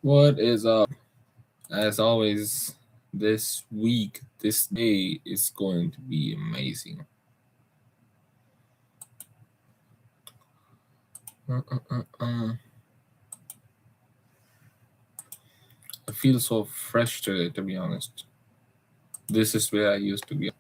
What is up? As always, this week, this day is going to be amazing. I feel so fresh today, to be honest. This is where I used to be.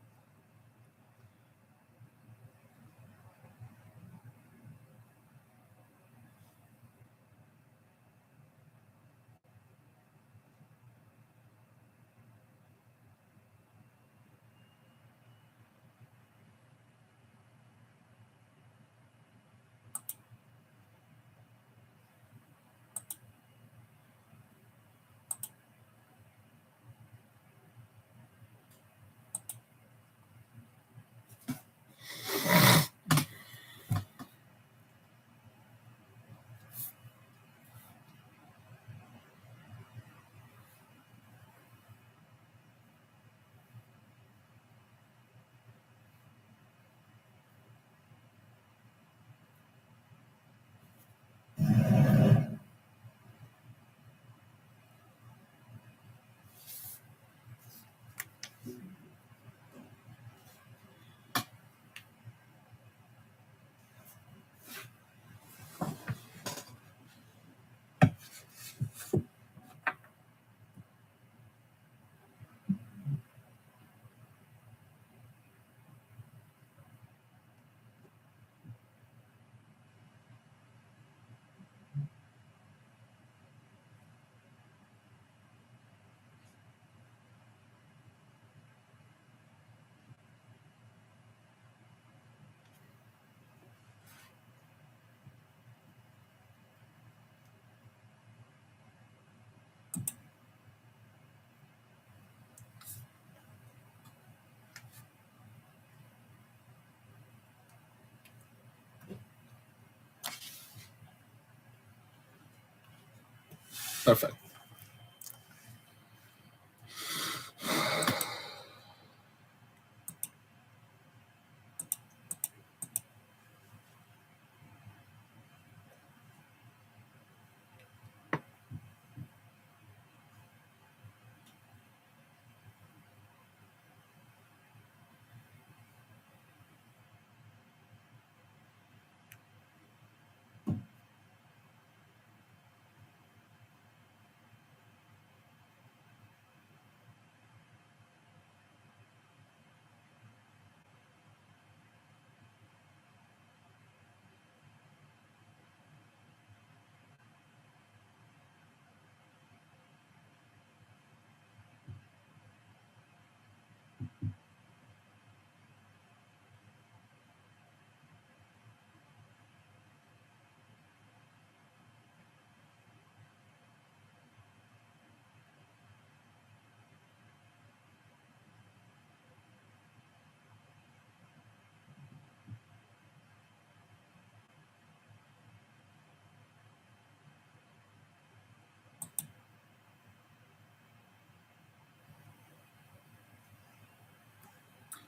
Perfect.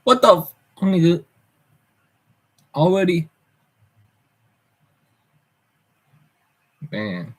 What the nigga? Already? Man.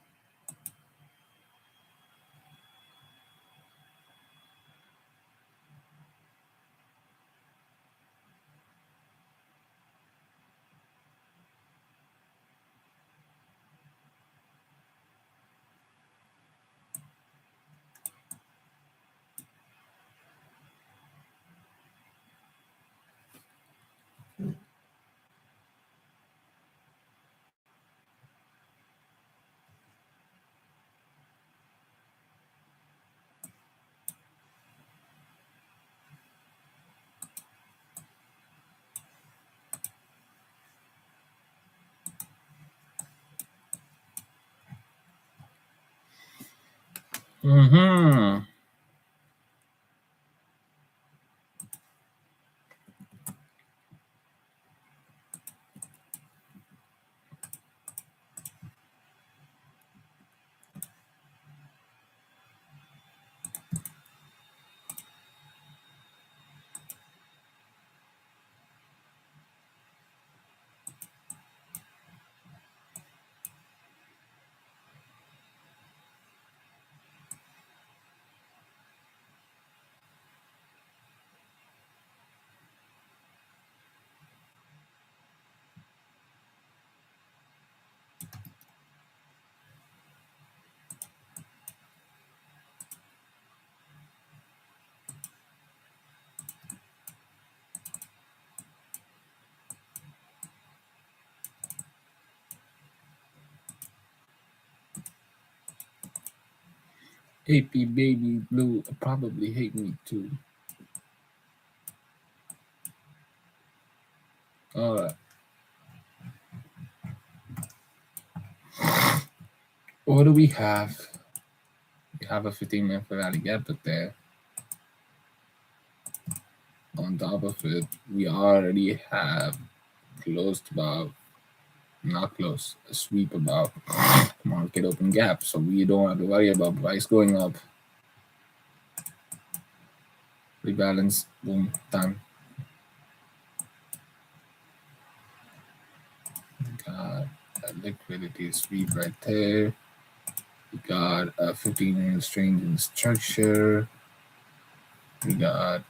Mm-hmm. AP baby blue probably hate me too. Alright. What do we have? We have a 15-minute rally gap up there. On top of it, we already have closed about, not close, a sweep about market open gap. So we don't have to worry about price going up. Rebalance, boom, done. Got a liquidity sweep right there. We got a 15-minute strange in structure. We got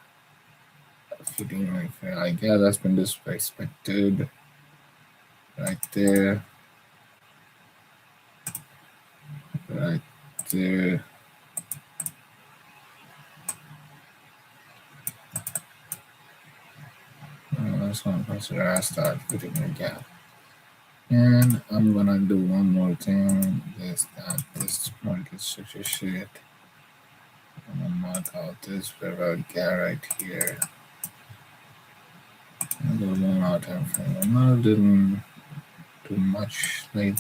a 15-minute fair. Yeah, that's been disrespected right there. Right there. That's one consider I start putting a gap. And I'm gonna do one more thing. This market structure shit. I'm gonna mark out this fair gap right here. And do one more time frame. I'm not doing too much. Like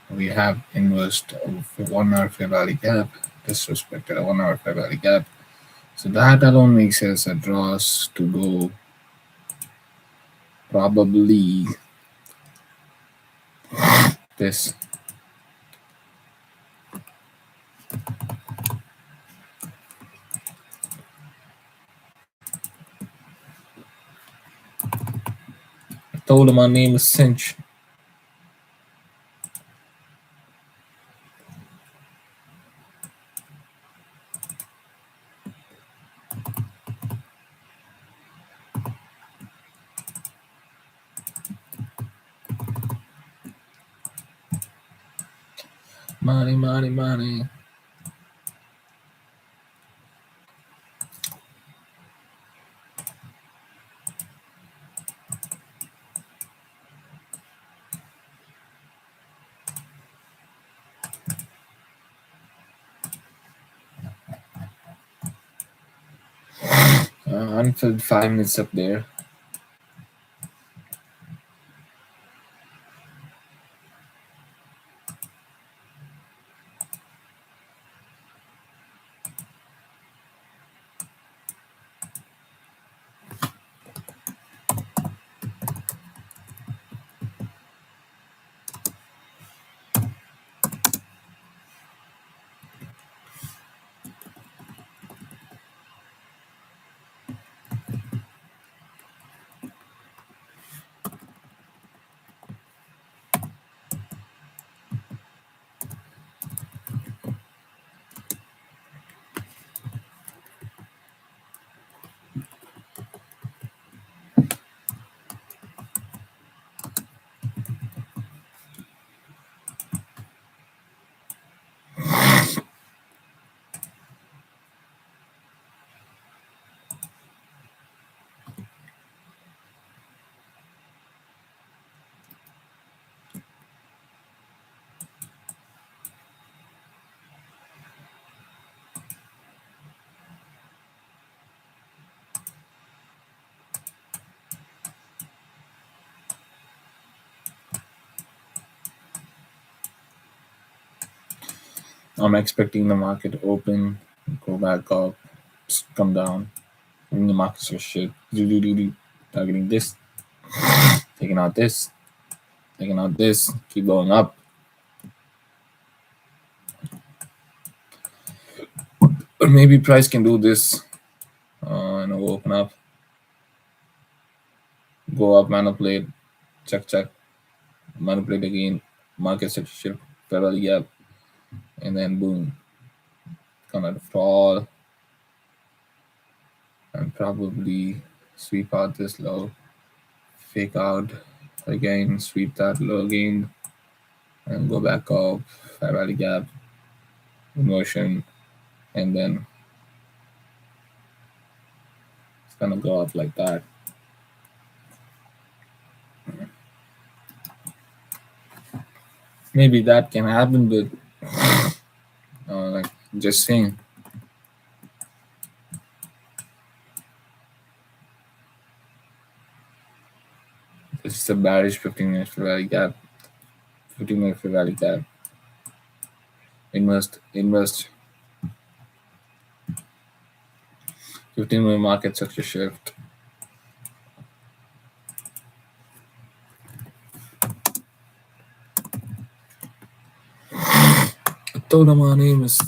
we have inversed 1 hour fair value gap, disrespected a 1 hour fair value gap. So that alone makes us a draws to go probably this. I told him my name is Cinch. Money, money, money. Unfilled 5 minutes up there. I'm expecting the market to open, go back up, come down. And the markets are shit. Targeting this, taking out this, taking out this, keep going up. But maybe price can do this and it'll open up, go up, manipulate, check, manipulate again, market structure, parallel gap, and then boom, gonna fall and probably sweep out this low, fake out again, sweep that low again, and go back up, parallel gap, inversion, and then it's gonna go up like that. Maybe that can happen, but like Just saying. This is a bearish 15-minute fair value gap. 15-minute fair value gap. Invest. 15-minute market structure shift. Told my name is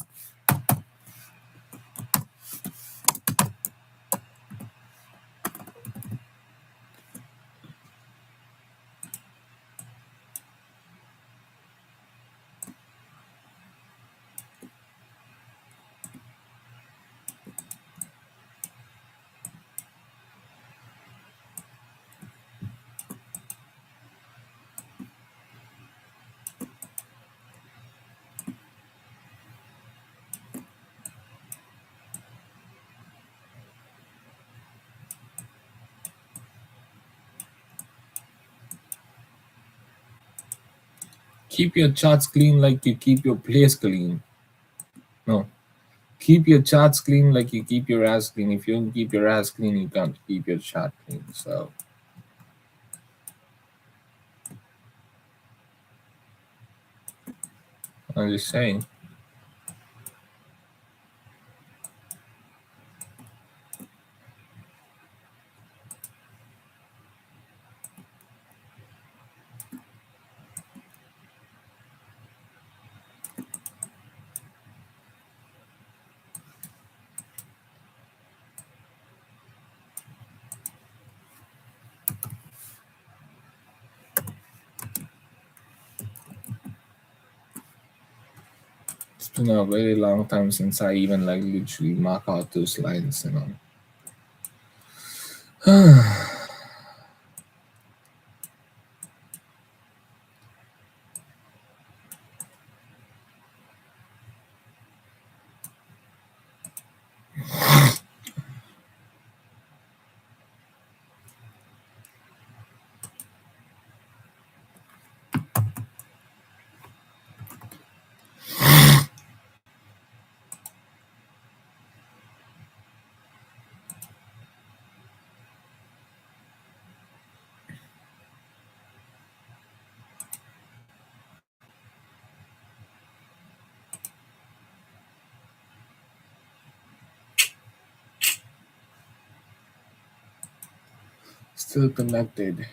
keep your charts clean like you keep your place clean. No. Keep your charts clean like you keep your ass clean. If you don't keep your ass clean, you can't keep your chart clean. So I'm just saying. It's been a very long time since I even like literally mark out those lines, Still connected.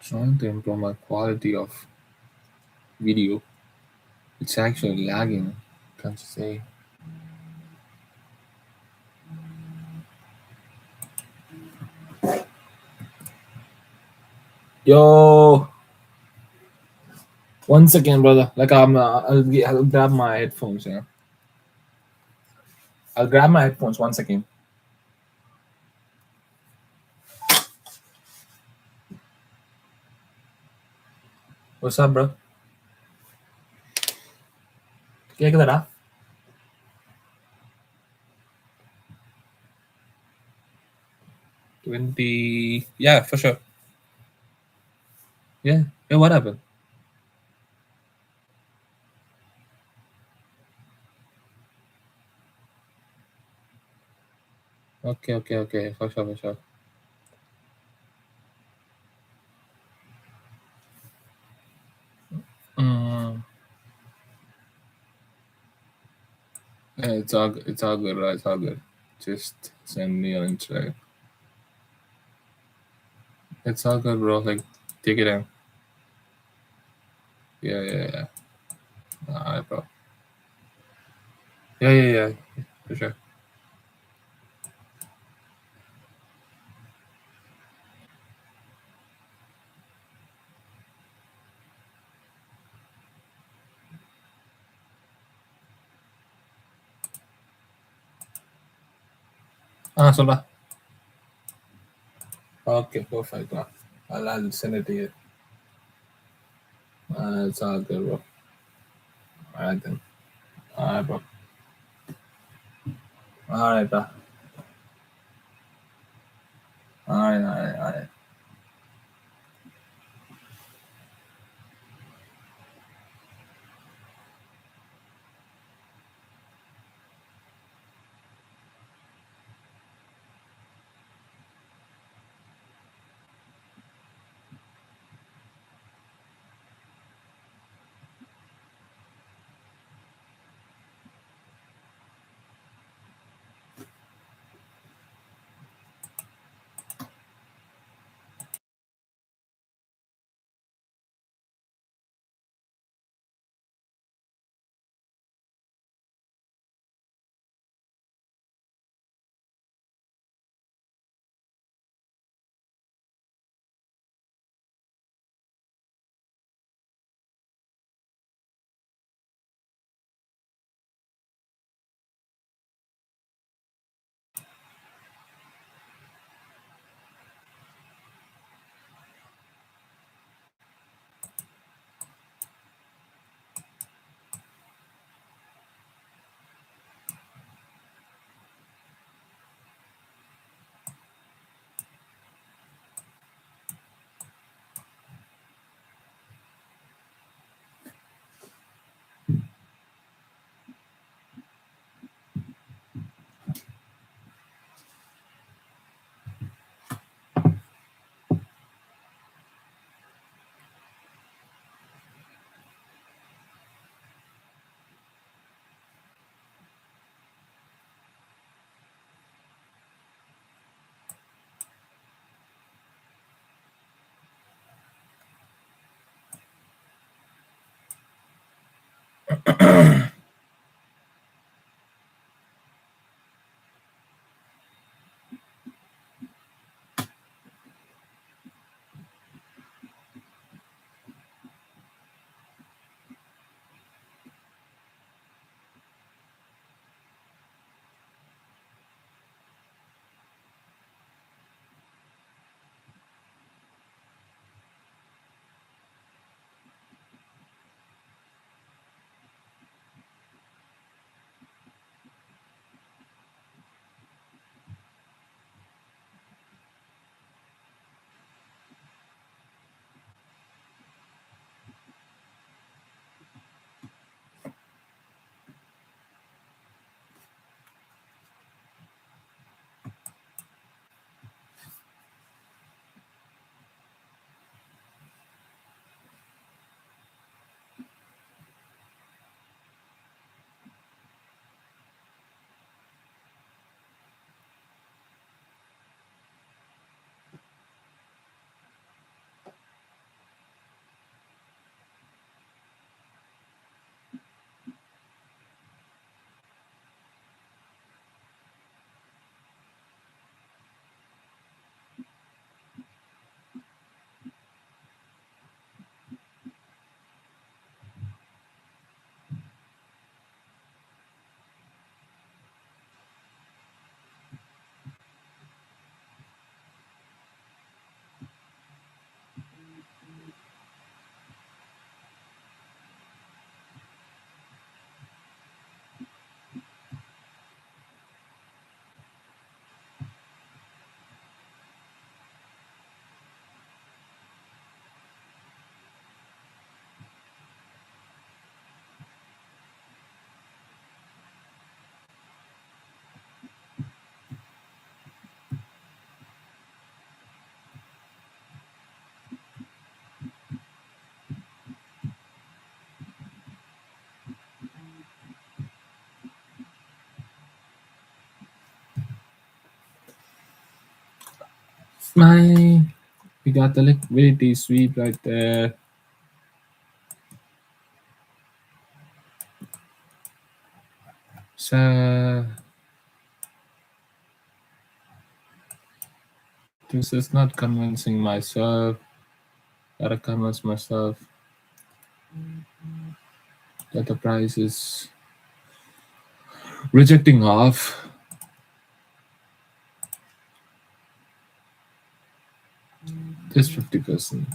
Trying to improve my quality of video. It's actually lagging. Can't you say? Yo, one second, brother. Like I'll grab my headphones. Yeah, I'll grab my headphones. 1 second. What's up, bro? கேக்குதாடா? 20. Yeah, for sure. Yeah. Yeah. What happened? Okay. Okay. Okay. For sure. For sure. Mm. Yeah, it's all good, right? It's all good. Just send me your Instagram. It's all good, bro. Like, take it in. Yeah, yeah, yeah. Alright, bro. Yeah, yeah, yeah. For sure. சொல்றா. Okay, perfect, bro. I'll send it to you. It's all good, bro. Alright then. Alright, bro. Alright, bro. Alright, alright, alright. My we got the liquidity sweep right there. So this is not convincing myself. Gotta convince myself that the price is rejecting off. This 50%.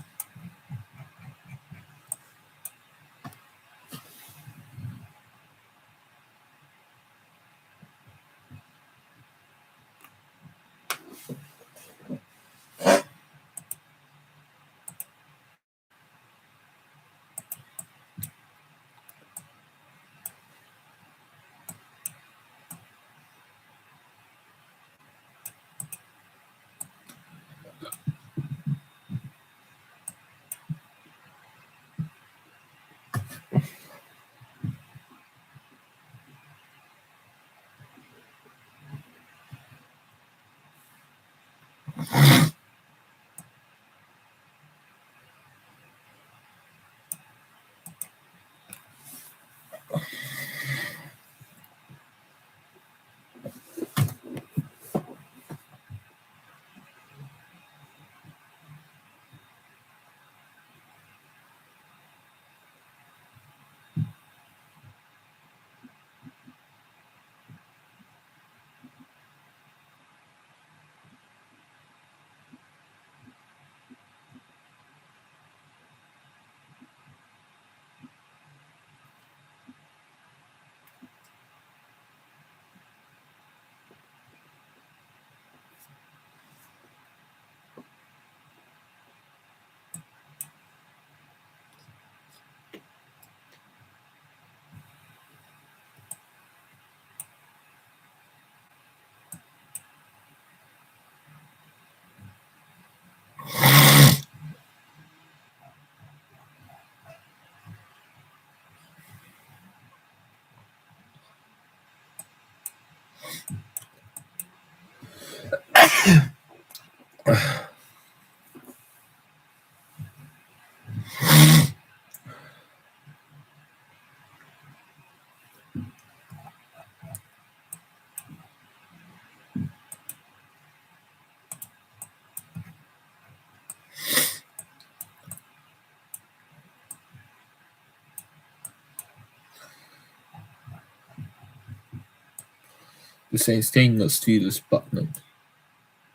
The same stainless steel is buttoned.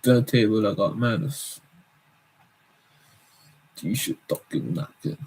The table I got minus. T-shirt talking napkin.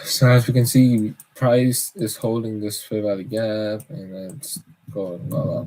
So as we can see, price is holding this fair value gap and it's going all up.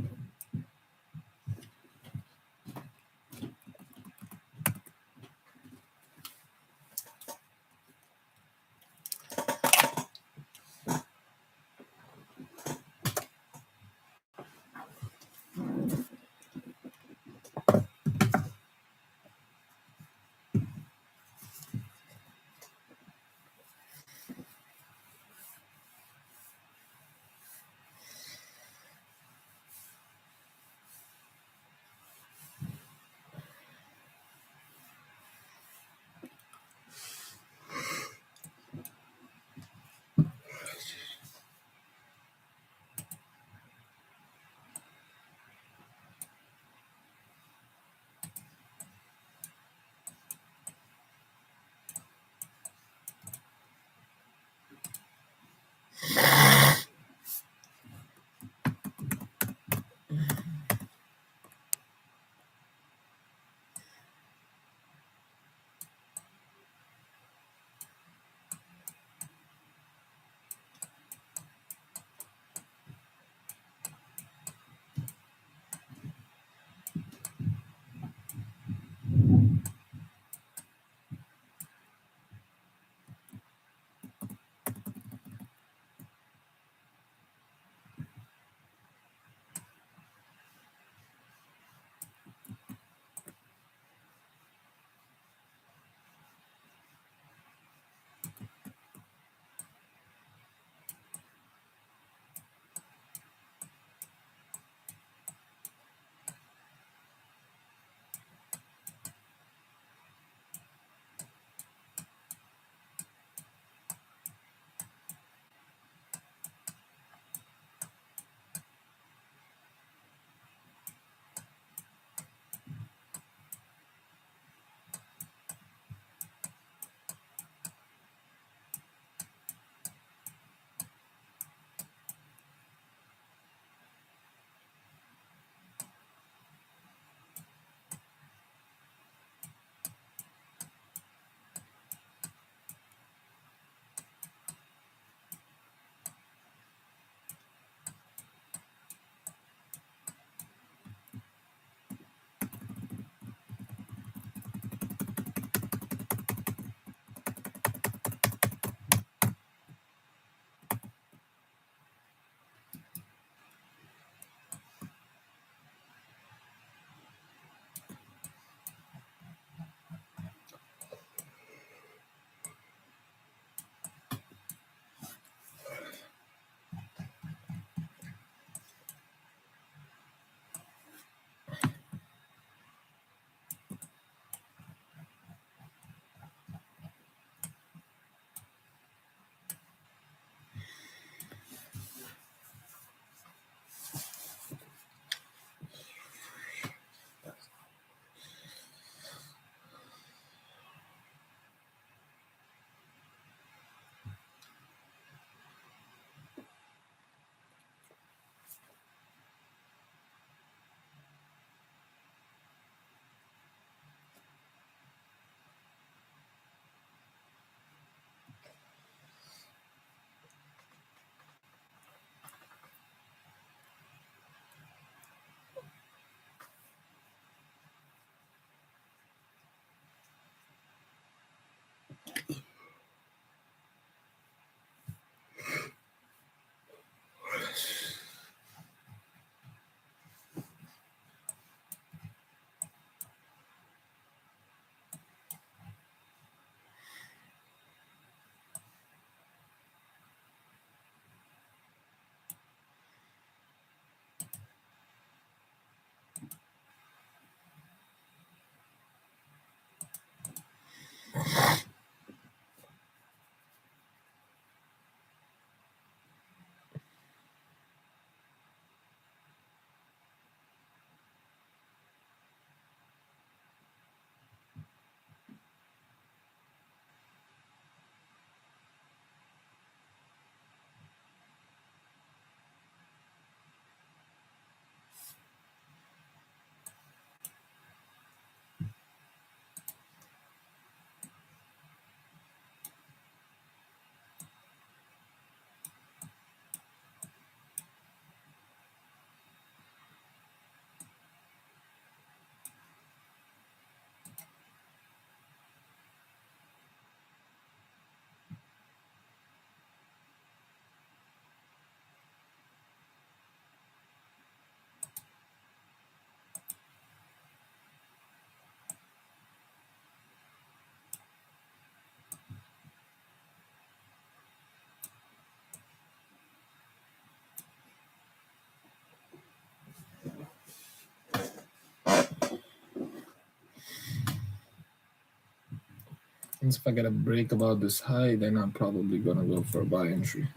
And if I get a break about this high, then I'm probably gonna go for a buy entry.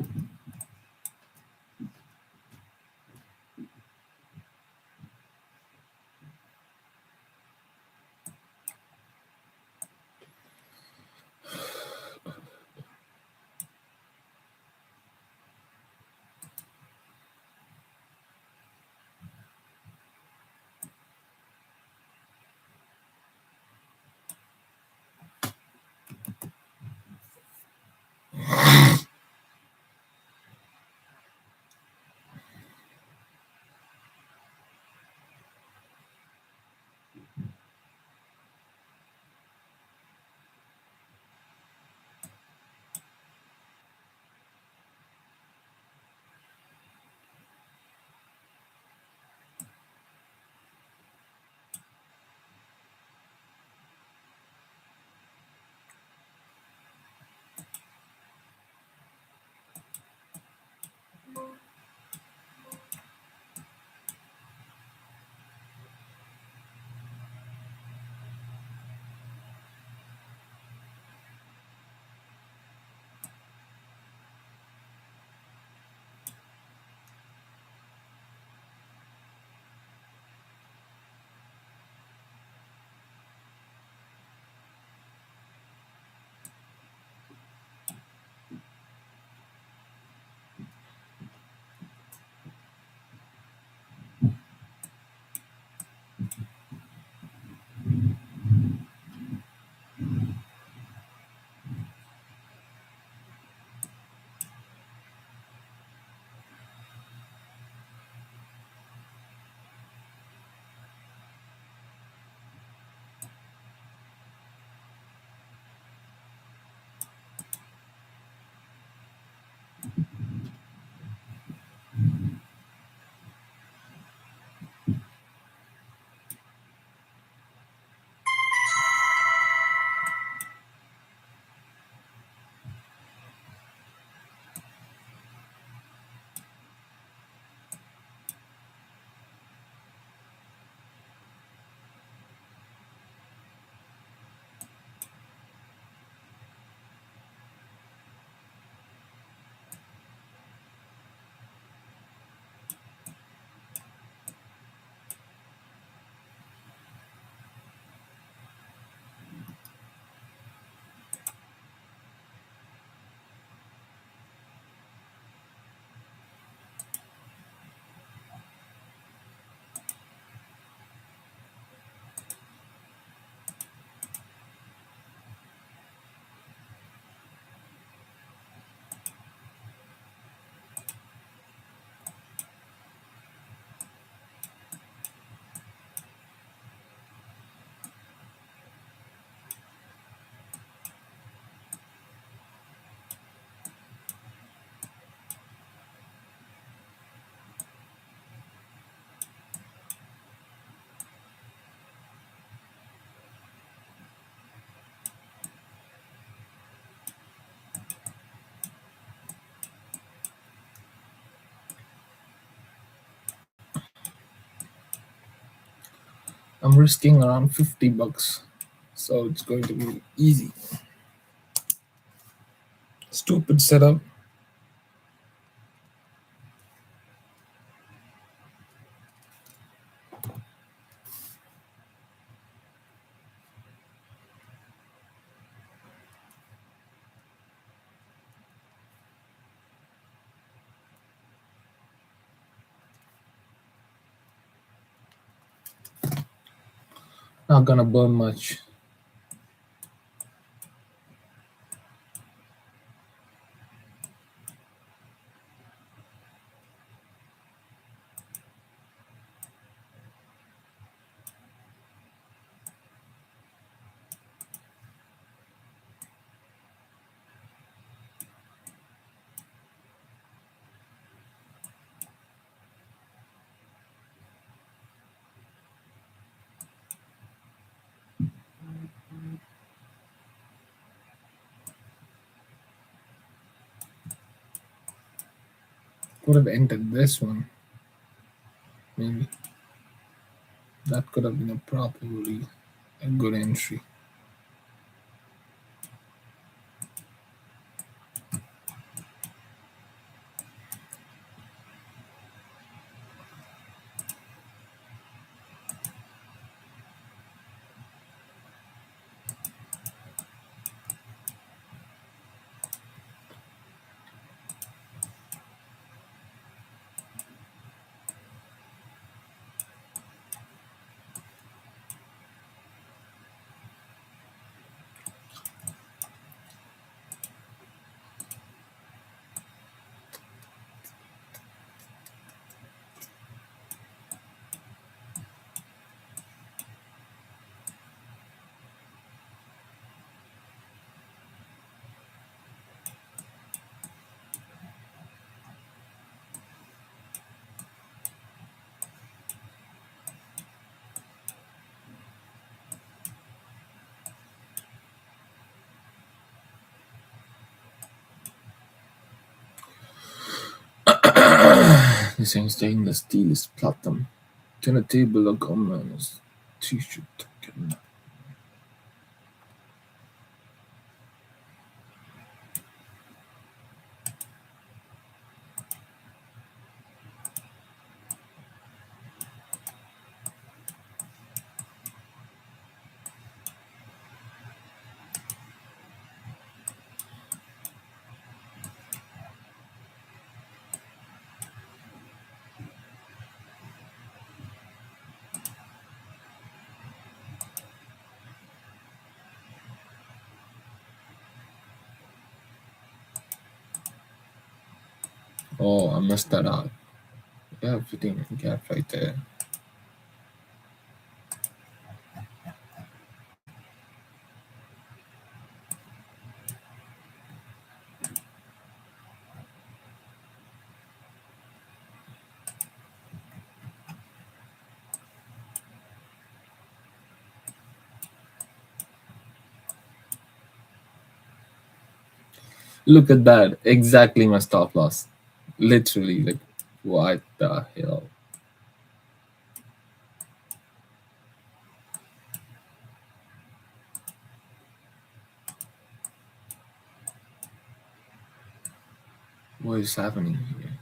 I'm risking around $50, so it's going to be easy. Stupid setup. Not gonna burn much. Could have entered this one. Maybe that could have been a probably a good entry. He's saying stainless steel is platinum. Can a table of commons t-shirt token? Oh, I messed that up. Yeah, fitting gap right there. Look at that. Exactly my stop loss. Literally, like, what the hell? What is happening here?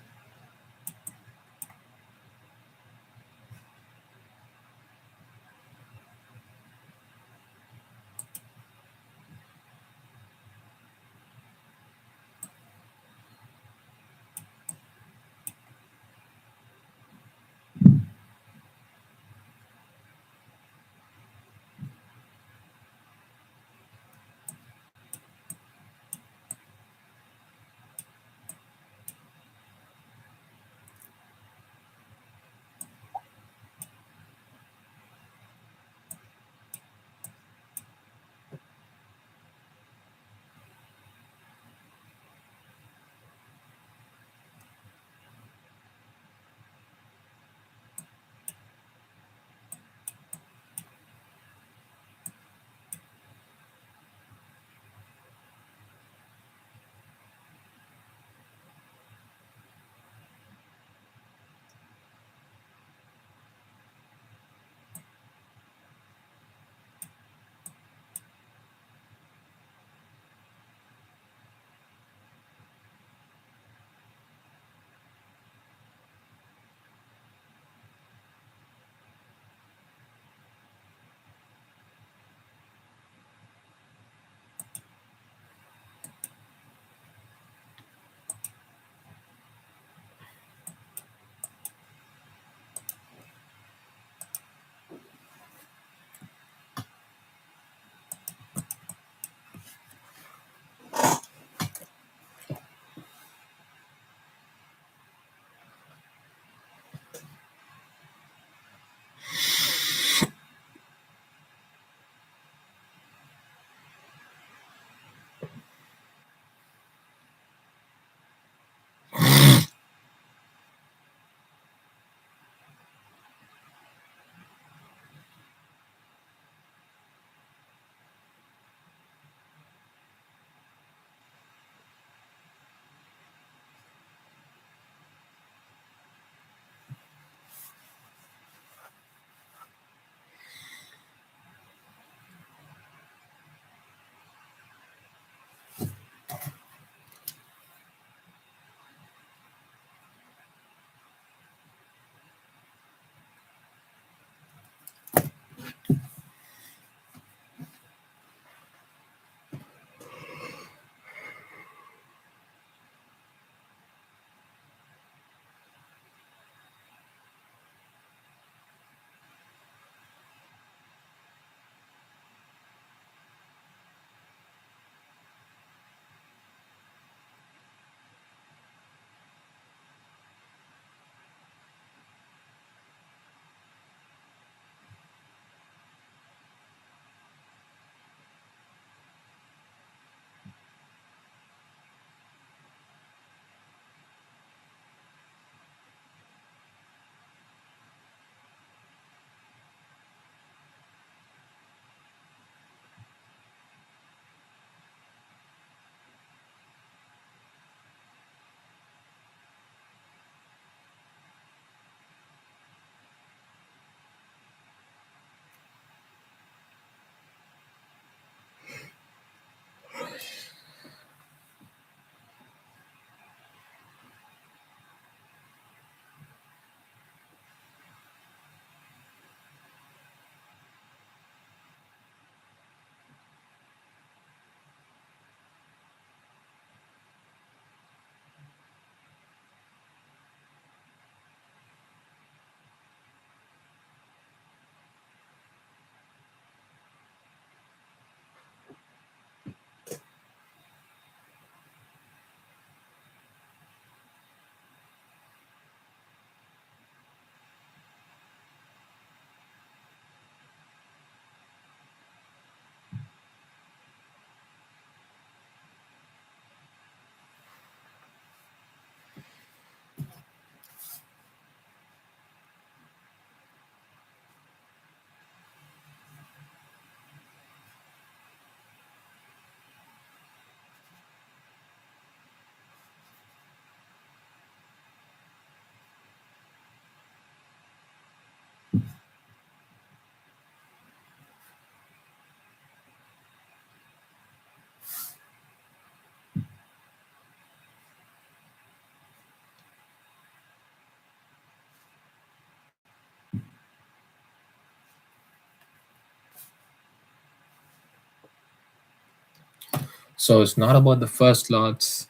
So it's not about the first loss.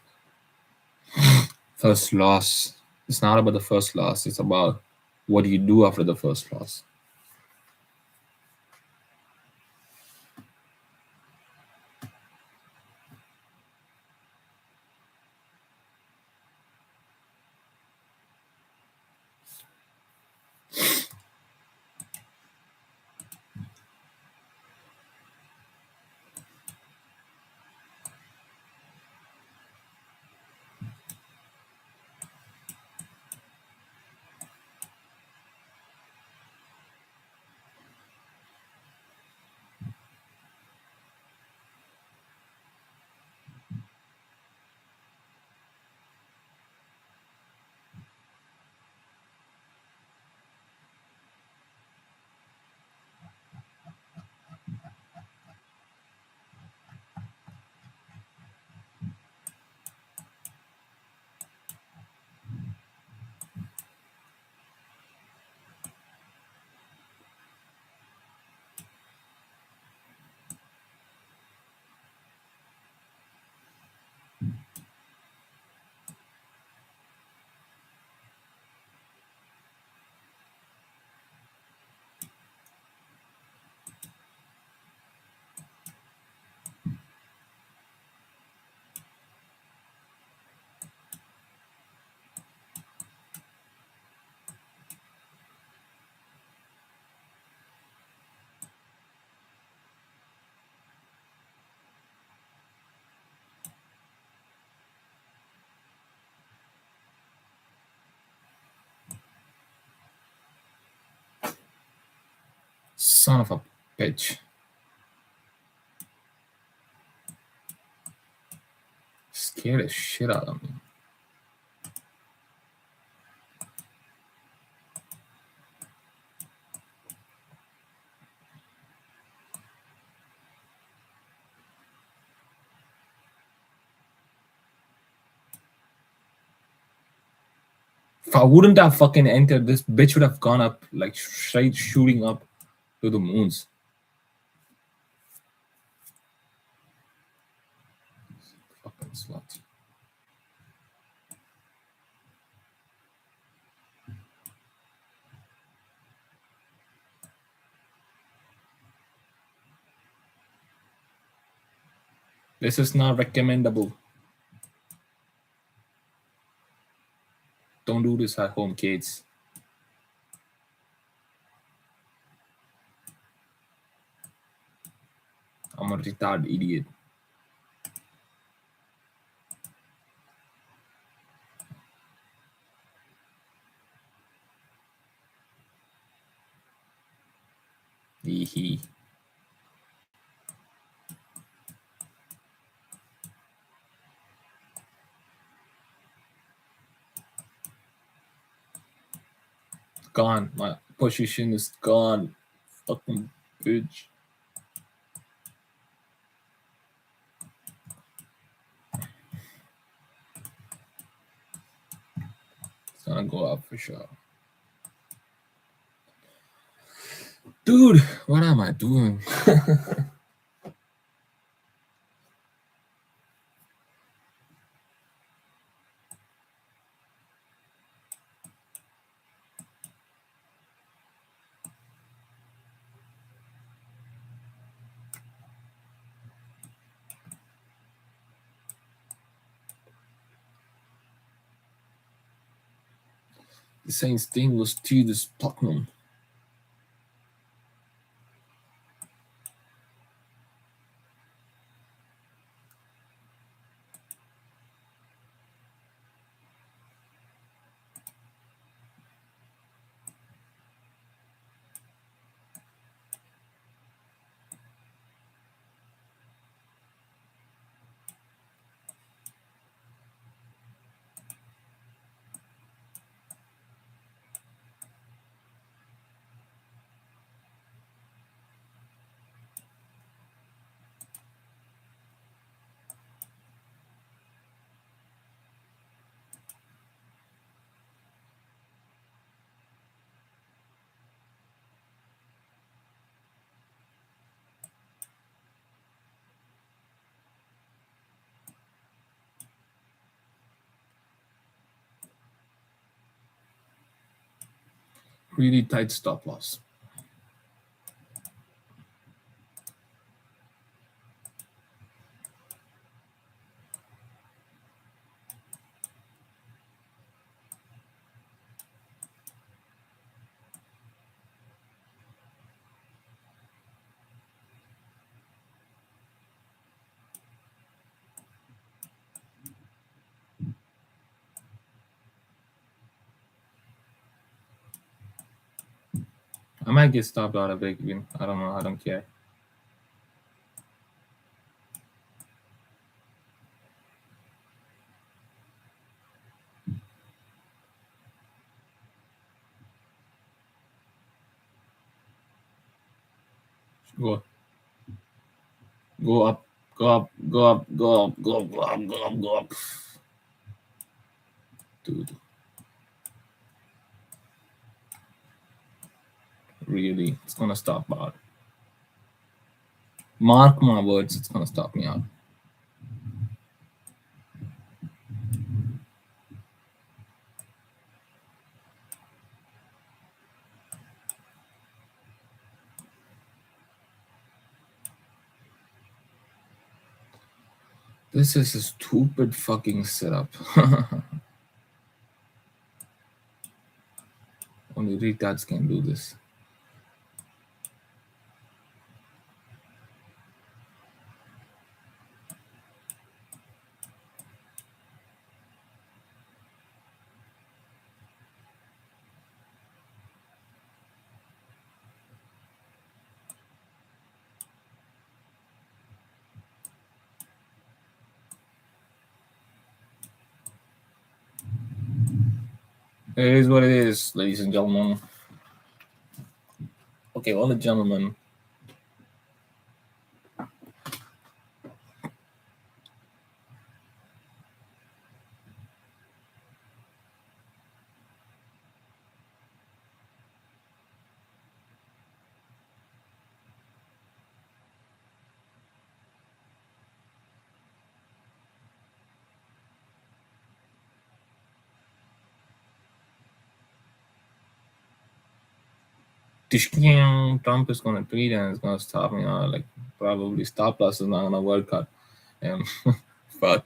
It's not about the first loss. It's about what do you do after the first loss. Son of a bitch. Scared the shit out of me. If I wouldn't have fucking entered, this bitch would have gone up, like straight shooting up to the moons. Fucking slut. This is not recommendable. Don't do this at home, kids. I'm a retarded idiot. Hee. Gone. My position is gone. Fucking bitch. It's gonna go up for sure. Dude, what am I doing? The Saints thing was to this Tottenham. Really tight stop loss. I might get stopped out of break even. I don't know. I don't care. Go, go up, go up, go up, go up, go up, go up, go up, go up. Dude. Really, it's gonna stop out. Mark my words, it's gonna stop me out. This is a stupid fucking setup. Only retards can do this. It is what it is, ladies and gentlemen. Okay, all the gentlemen. Trump is gonna tweet and it's gonna stop me out. Like probably stop loss is not gonna work out. But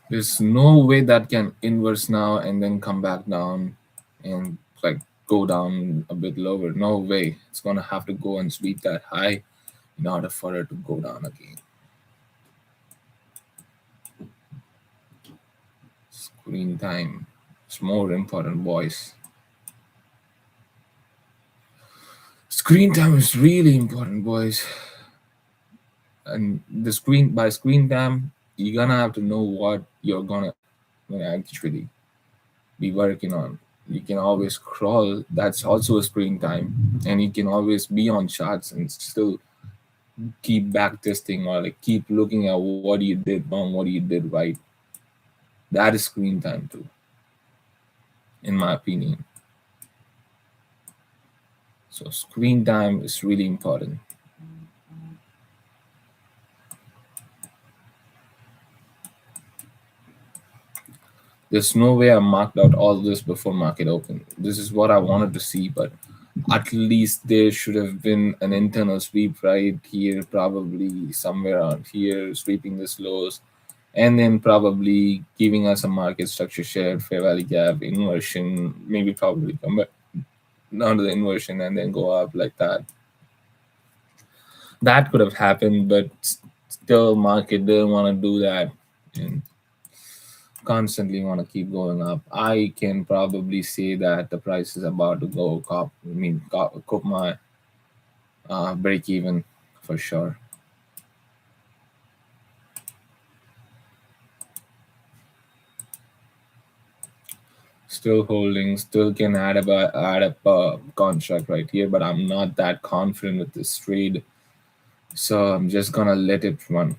there's no way that can inverse now and then come back down and like go down a bit lower. No way. It's gonna have to go and sweep that high in order for it to go down again. Screen time. It's more important, boys. Screen time is really important, boys. And the screen time, you're gonna have to know what you're gonna actually be working on. You can always crawl, that's also a screen time, and you can always be on charts and still keep back testing or like keep looking at what you did wrong, what you did right. That is screen time too, in my opinion. So screen time is really important. There's no way I marked out all this before market open. This is what I wanted to see, but at least there should have been an internal sweep right here, probably somewhere around here, sweeping this lows, and then probably giving us a market structure share, fair value gap, inversion, maybe probably come back down to the inversion and then go up like that. That could have happened, but still market didn't want to do that and constantly want to keep going up. I can probably say that the price is about to go cop my break even for sure. Still holding, still can add up a contract right here, but I'm not that confident with this trade, so I'm just gonna let it run.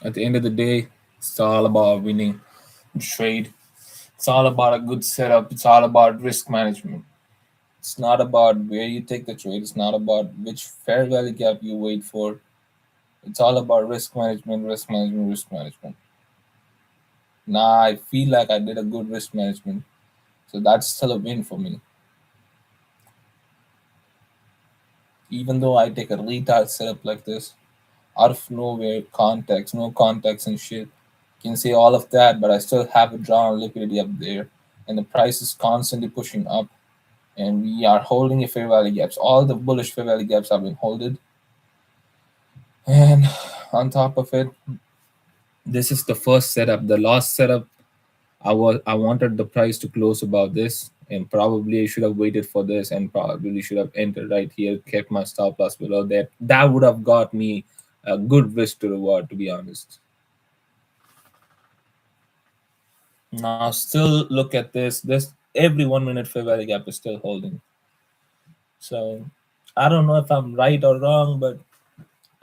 At the end of the day, it's all about winning trade. It's all about a good setup. It's all about risk management. It's not about where you take the trade. It's not about which fair value gap you wait for. It's all about risk management, risk management, risk management. Now I feel like I did a good risk management, so that's still a win for me. Even though I take a retard setup like this, out of nowhere, context, no context and shit, can say all of that, but I still have a draw on liquidity up there, and the price is constantly pushing up, and we are holding a fair value gaps. All the bullish fair value gaps have been holded, and on top of it, this is the first setup. The last setup, I wanted the price to close above this, and probably I should have waited for this, and probably should have entered right here, kept my stop loss below that. That would have got me a good risk to reward, to be honest. Now, still look at this. This every 1 minute fair value gap is still holding. So I don't know if I'm right or wrong, but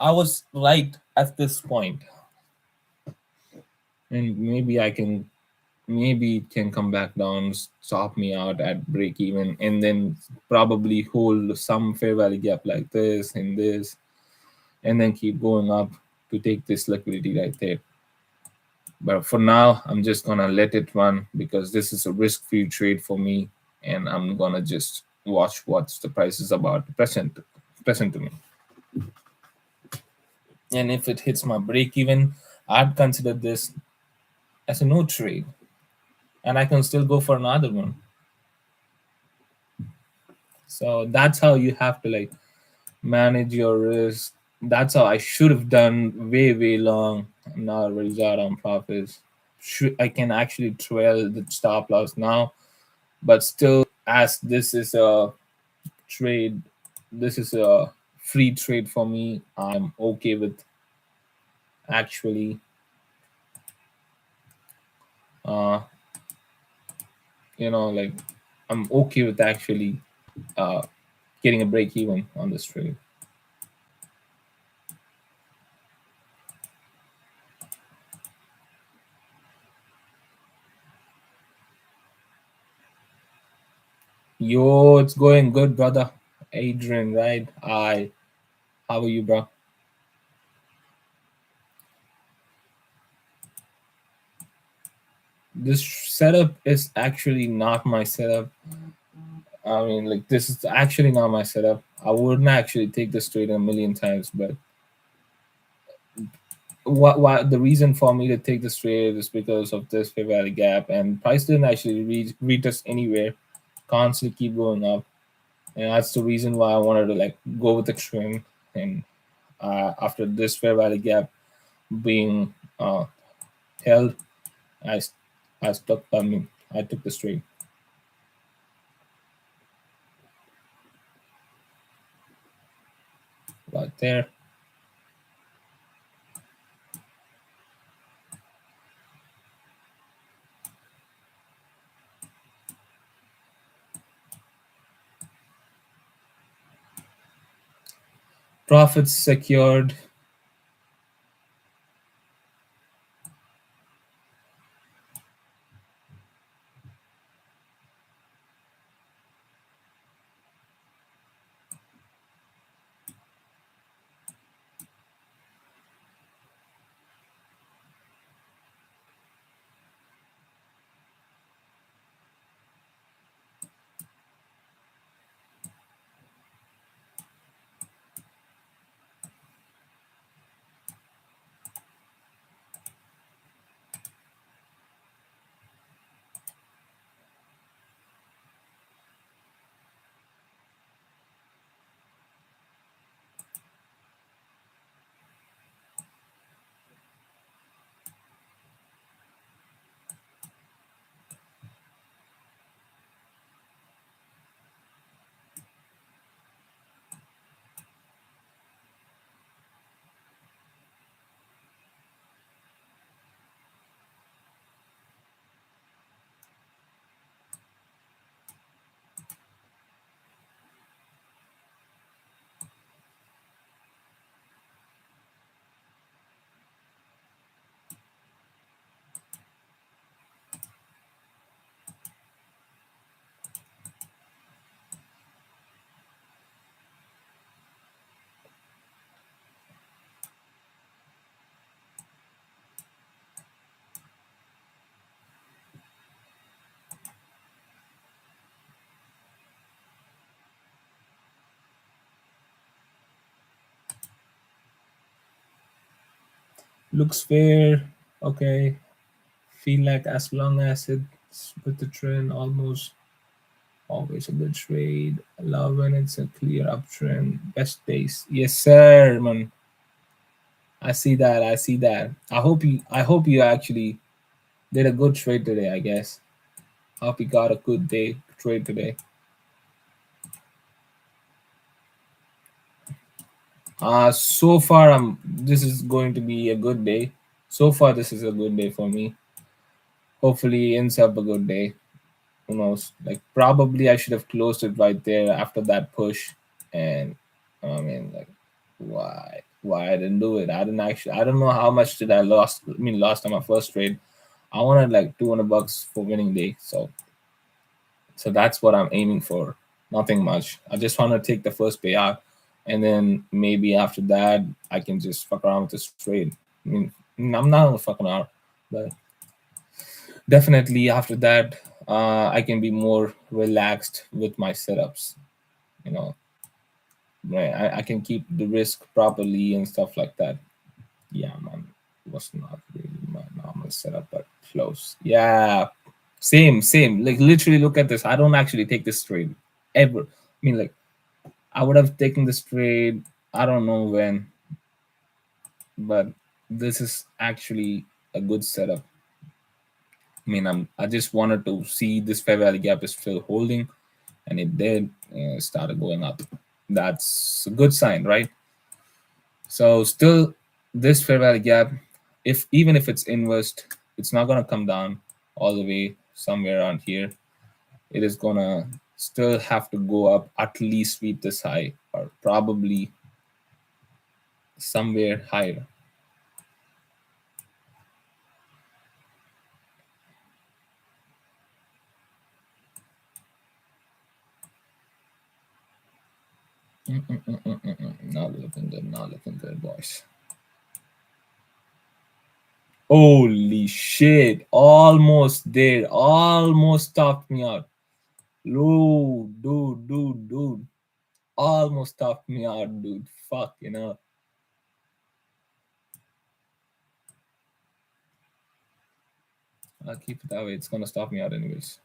I was right at this point, and maybe it can come back down, stop me out at break even, and then probably hold some fair value gap like this and this, and then keep going up to take this liquidity right there. But for now, I'm just gonna let it run because this is a risk-free trade for me, and I'm gonna just watch what's the price is about to present to me. And if it hits my break even, I'd consider this as a no trade, and I can still go for another one. So that's how you have to like manage your risk. That's how I should have done way long. I'm not already out on profits. I can actually trail the stop loss now, but still, as this is a trade, this is a free trade for me. I'm okay with actually, uh, like I'm okay with actually uh, getting a break even on this trade. Yo, it's going good, brother. Adrian, right? How are you, bro? This setup is actually not my setup. I mean, like, this is actually not my setup. I wouldn't actually take this trade a million times, but what the reason for me to take this trade is because of this fair value gap, and price didn't actually read us anywhere. Constantly keep going up, and that's the reason why I wanted to like go with the trend. And after this fair value gap being held, I s- I stuck. I mean, I took the trade right there. Profits secured. Looks fair. Okay. Feel like as long as it's with the trend, almost always a good trade. Love when it's a clear uptrend. Best days. Yes, sir, man. I see that. I see that. I hope you actually did a good trade today, I guess. Hope you got a good day trade today. So far this is going to be a good day. So far this is a good day for me. Hopefully ends up a good day. Who knows? Like probably I should have closed it right there after that push. And I mean like why I didn't do it. I don't know how much did I lost. I mean last time I first trade. I wanted like 200 bucks for winning day. So that's what I'm aiming for. Nothing much. I just want to take the first payout, and then maybe after that I can just fuck around with this trade. I'm not gonna fucking around, but definitely after that, I can be more relaxed with my setups. You know, right? I can keep the risk properly and stuff like that. Yeah, man, it was not really my normal setup, but close. Yeah, same. Like literally, look at this. I don't actually take this trade ever. I mean, like I would have taken this trade. I don't know when, but this is actually a good setup. I mean, I just wanted to see this fair value gap is still holding, and it did. And it started going up. That's a good sign, right? So still, this fair value gap, if even if it's inversed, it's not gonna come down all the way somewhere around here. It is gonna still have to go up, at least sweep this high, or probably somewhere higher. Not looking good, not looking good, boys. Holy shit, almost there, almost stopped me out. Dude, almost stopped me out, dude. Fuck, I'll keep it that way. It's gonna stop me out anyways.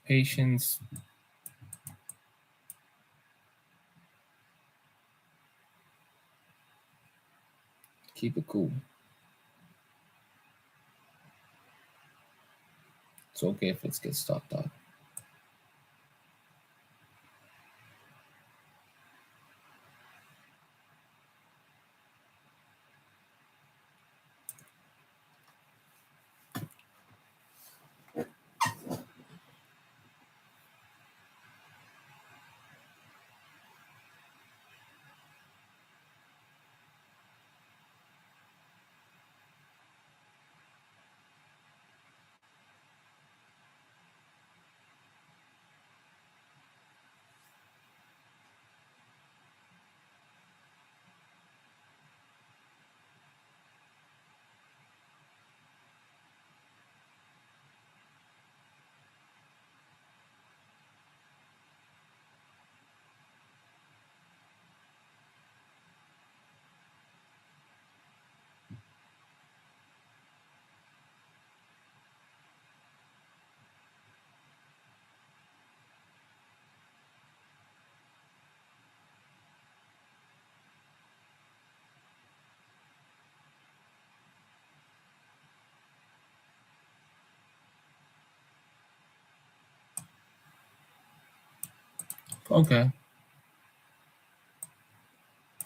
Patience, keep it cool. It's okay if it gets stopped out. Okay,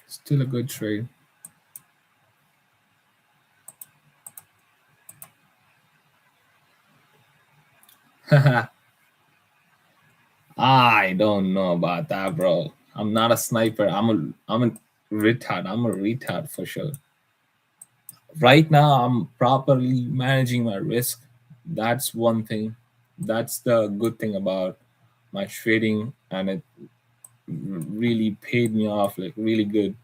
still a good trade. I don't know about that, bro. I'm not a sniper. I'm a retard. I'm a retard for sure. Right now, I'm properly managing my risk. That's one thing. That's the good thing about my trading, and it really paid me off like really good.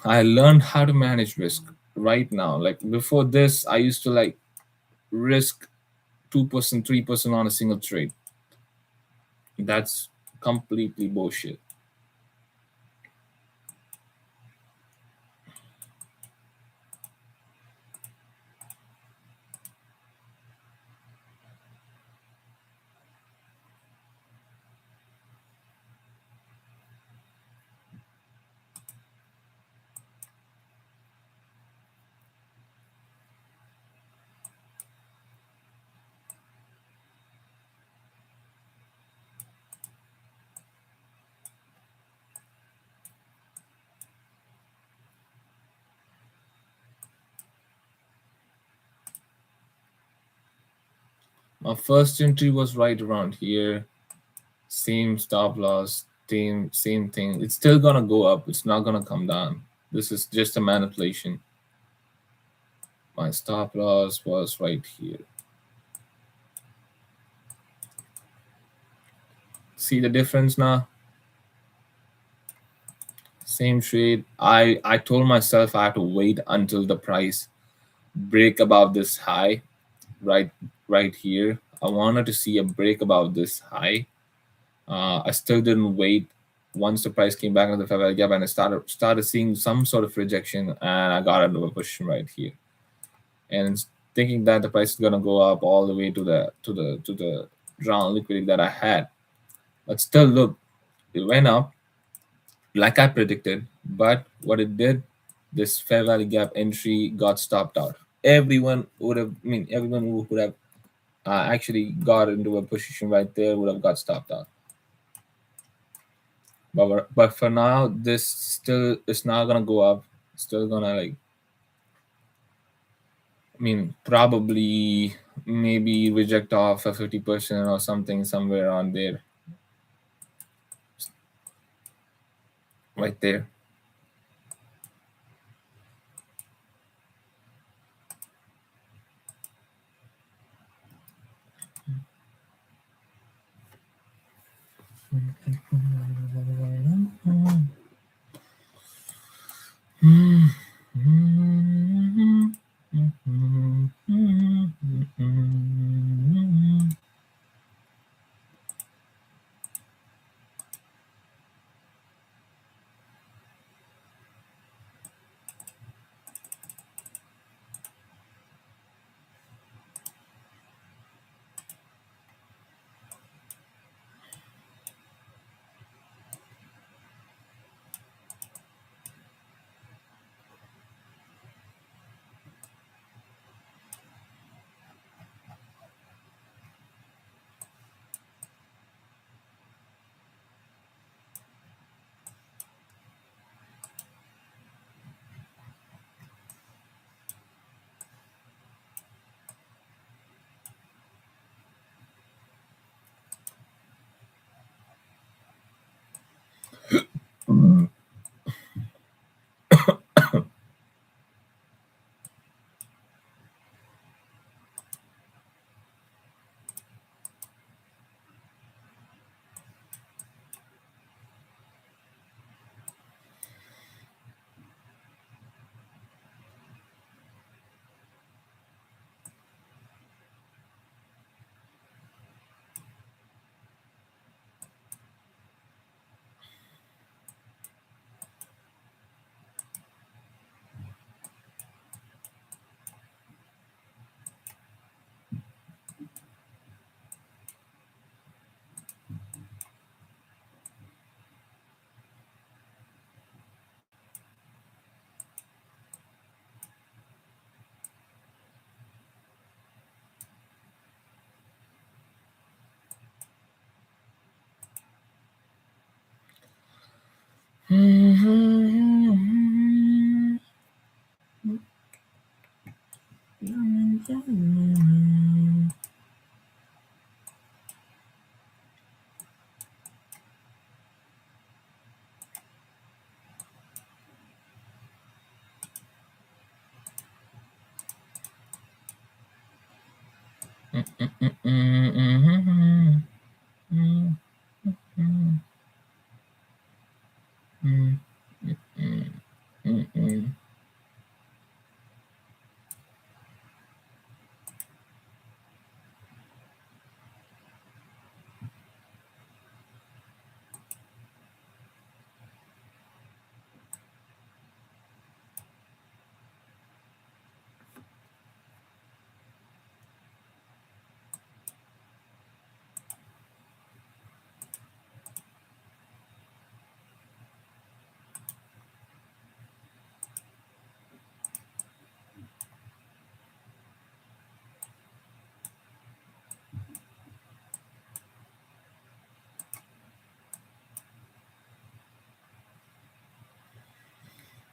I learned how to manage risk right now. Like before this, I used to like risk 2%, 3% on a single trade. That's completely bullshit. My first entry was right around here. Same stop loss, same thing. It's still gonna go up. It's not gonna come down. This is just a manipulation. My stop loss was right here. See the difference now? Same trade. I told myself I have to wait until the price break above this high, right right here. I wanted to see a break above this high. I still didn't wait. Once the price came back into the fair value gap and I started seeing some sort of rejection, and I got into a position right here. And thinking that the price is gonna go up all the way to the round liquidity that I had. But still, look, it went up like I predicted. But what it did, this fair value gap entry got stopped out. Everyone would have, I mean, everyone who would have actually got into a position right there would have got stopped out. But for now, this still is not gonna go up. Still gonna like, I mean, probably maybe reject off a 50% or something somewhere on there, right there.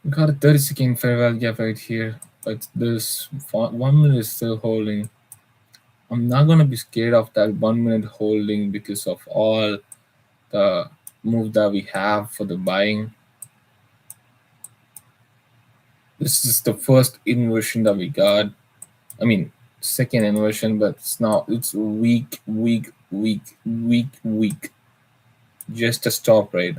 We got a 30-second fair value gap right here, but this 1 minute is still holding. I'm not gonna be scared of that 1 minute holding because of all the move that we have for the buying. This is the first inversion that we got. I mean, second inversion, but it's weak, weak, weak, weak, weak. Just a stop rate.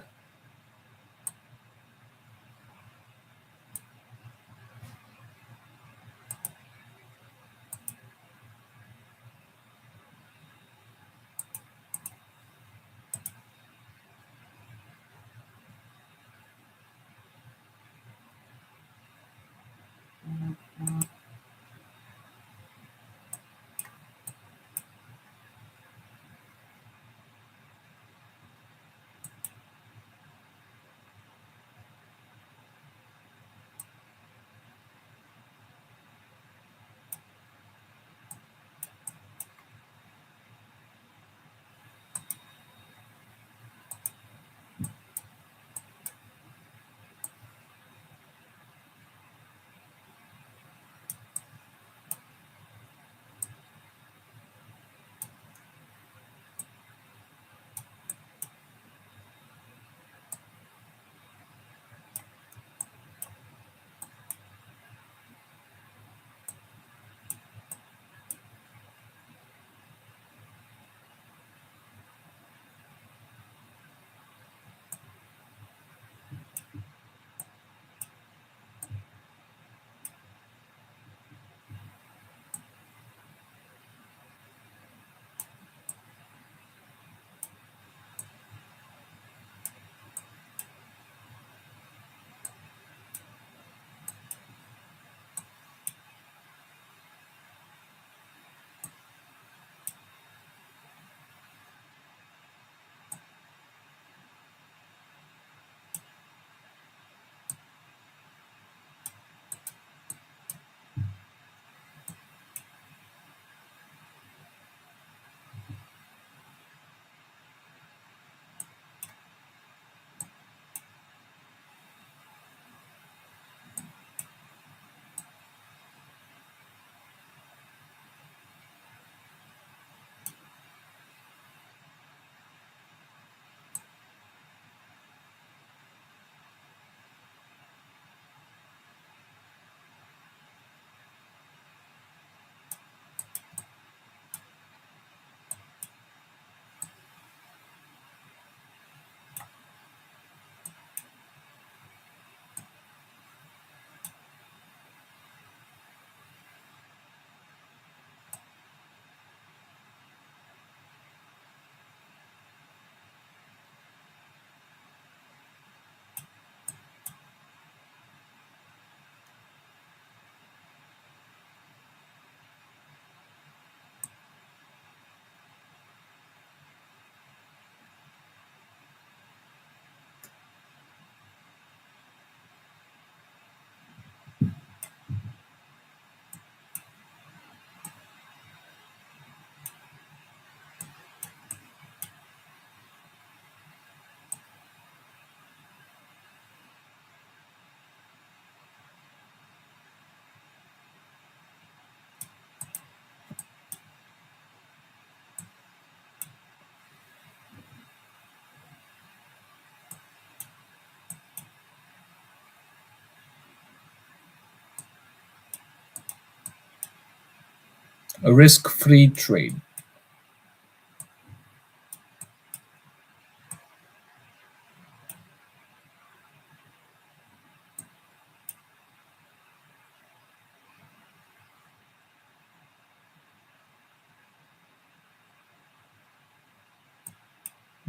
A risk-free trade.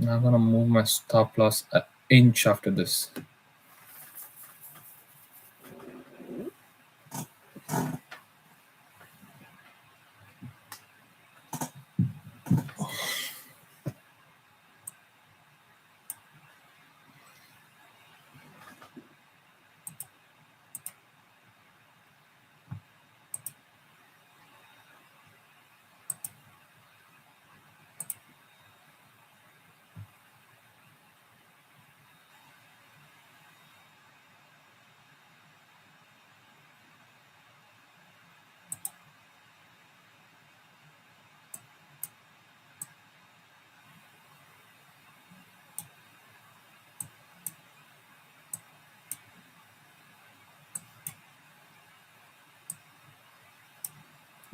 I'm gonna move my stop loss an inch after this.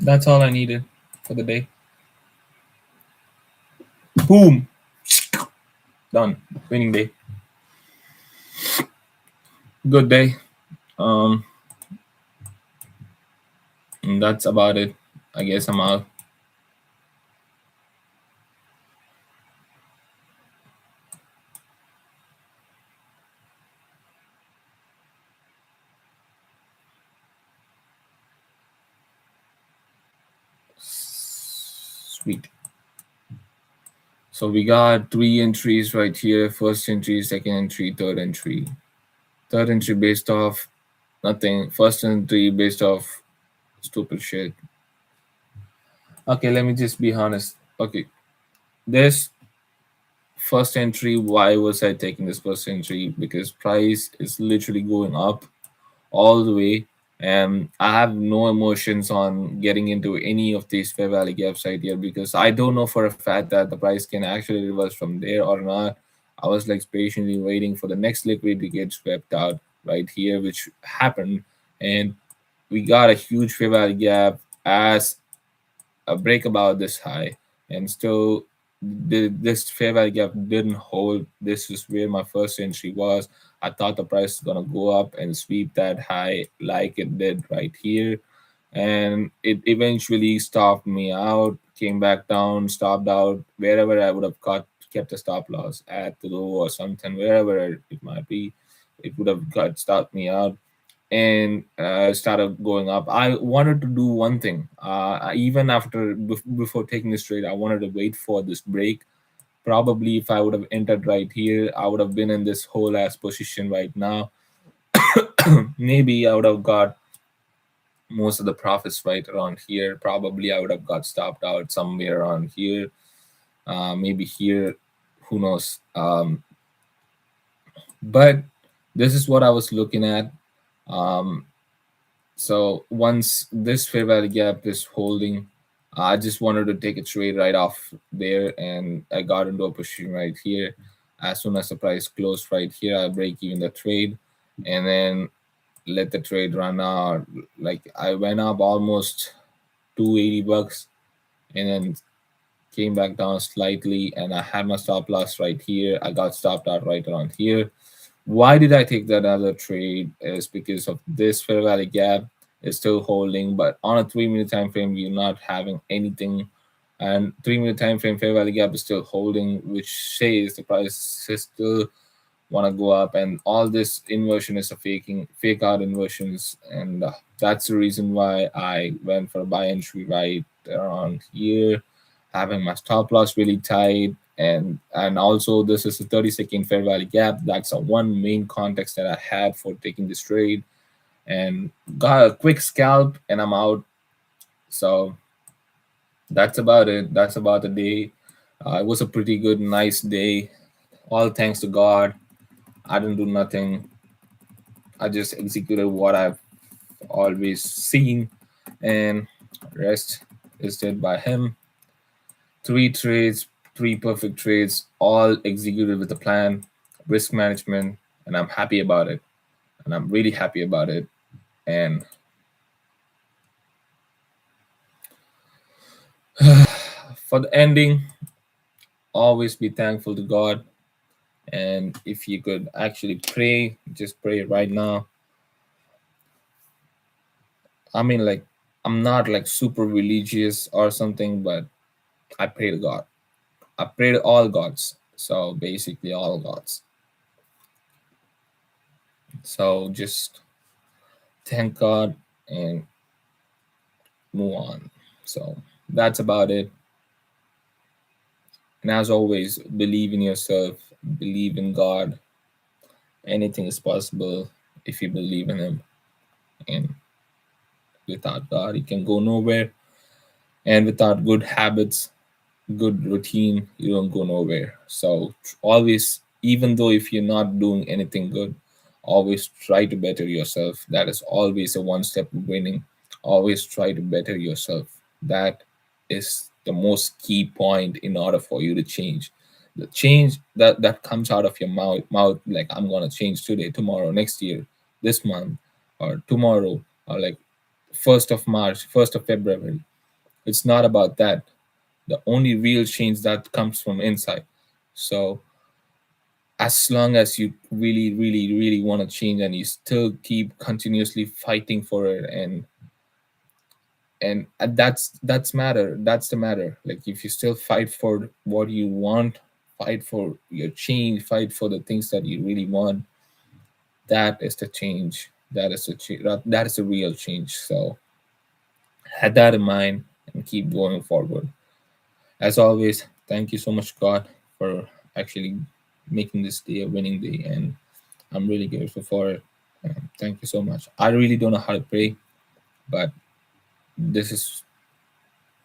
That's all I needed for the day. Boom! Done. Winning day. Good day. Um, and that's about it. I guess I'm out. Sweet. So we got 3 entries right here. First entry, second entry, third entry. Third entry based off nothing. First entry based off stupid shit. Okay, let me just be honest. Okay, this first entry, why was I taking this first entry? Because price is literally going up all the way, and I have no emotions on getting into any of these fair value gaps right here, because I don't know for a fact that the price can actually reverse from there or not. I was like patiently waiting for the next liquid to get swept out right here, which happened, and we got a huge fair value gap as a break about this high, and still this fair value gap didn't hold. This is where my first entry was. I thought the price is gonna go up and sweep that high like it did right here, and it eventually stopped me out, came back down, stopped out wherever I would have got kept a stop loss at the low or something, wherever it might be, it would have got stopped me out, and started going up. I wanted to do one thing. Even after before taking this trade, I wanted to wait for this break. Probably if I would have entered right here, I would have been in this whole ass position right now. Maybe I would have got most of the profits right around here. Probably I would have got stopped out somewhere around here. Maybe here, who knows? But this is what I was looking at. Um, So once this fair value gap is holding, I just wanted to take a trade right off there, and I got into a position right here. As soon as the price closed right here, I break even the trade, and then let the trade run out. Like I went up almost 280 bucks, and then came back down slightly, and I had my stop loss right here. I got stopped out right around here. Why did I take that other trade? Is because of this fair value gap is still holding, but on a 3 minute time frame, you're not having anything. And 3 minute time frame fair value gap is still holding, which says the price is still want to go up, and all this inversion is a fake out inversions, and that's the reason why I went for a buy entry right around here, having my stop loss really tight, and also this is a 30-second fair value gap. That's a one main context that I had for taking this trade, and got a quick scalp, and I'm out. So that's about it. That's about the day. It was a pretty good, nice day. All thanks to God. I didn't do nothing. I just executed what I've always seen, and rest is did by him. 3 trades, 3 perfect trades, all executed with a plan, risk management, and I'm happy about it. And I'm really happy about it. And For the ending, always be thankful to God. And if you could actually pray, just pray right now. I mean, like, I'm not like super religious or something, but I pray to God. I pray to all gods. So basically, all gods. So just thank God and move on. So that's about it. And as always, believe in yourself, believe in God. Anything is possible if you believe in Him. And without God, you can go nowhere. And without good habits, good routine, you don't go nowhere. So always, even though if you're not doing anything good, always try to better yourself. That is always a one step of winning. Always try to better yourself. That is the most key point in order for you to change. The change that comes out of your mouth, like I'm gonna change today, tomorrow, next year, this month, or tomorrow, or like 1st of March, 1st of February. It's not about that. The only real change that comes from inside. So as long as you really, really, really want to change and you still keep continuously fighting for it, and that's the matter. Like if you still fight for what you want, fight for your change, fight for the things that you really want, that is the change. That is the real change. So have that in mind and keep going forward. As always, thank you so much, God, for actually making this day a winning day, and I'm really grateful for it. Thank you so much. I really don't know how to pray, but this is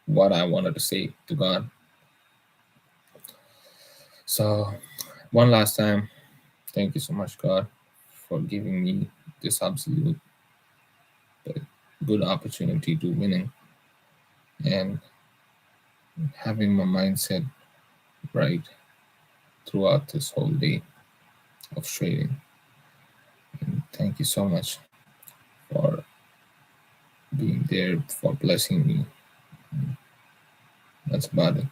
what I wanted to say to God. So, one last time, thank you so much, God, for giving me this absolute good opportunity to winning and having my mindset right throughout this whole day of trading. And thank you so much for being there, for blessing me. That's about it.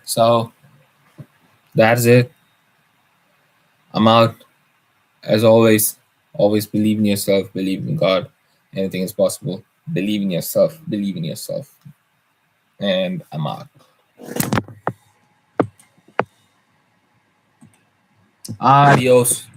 So that's it. I'm out. As always, always believe in yourself, believe in God. Anything is possible. Believe in yourself, believe in yourself. And I'm out. Adios.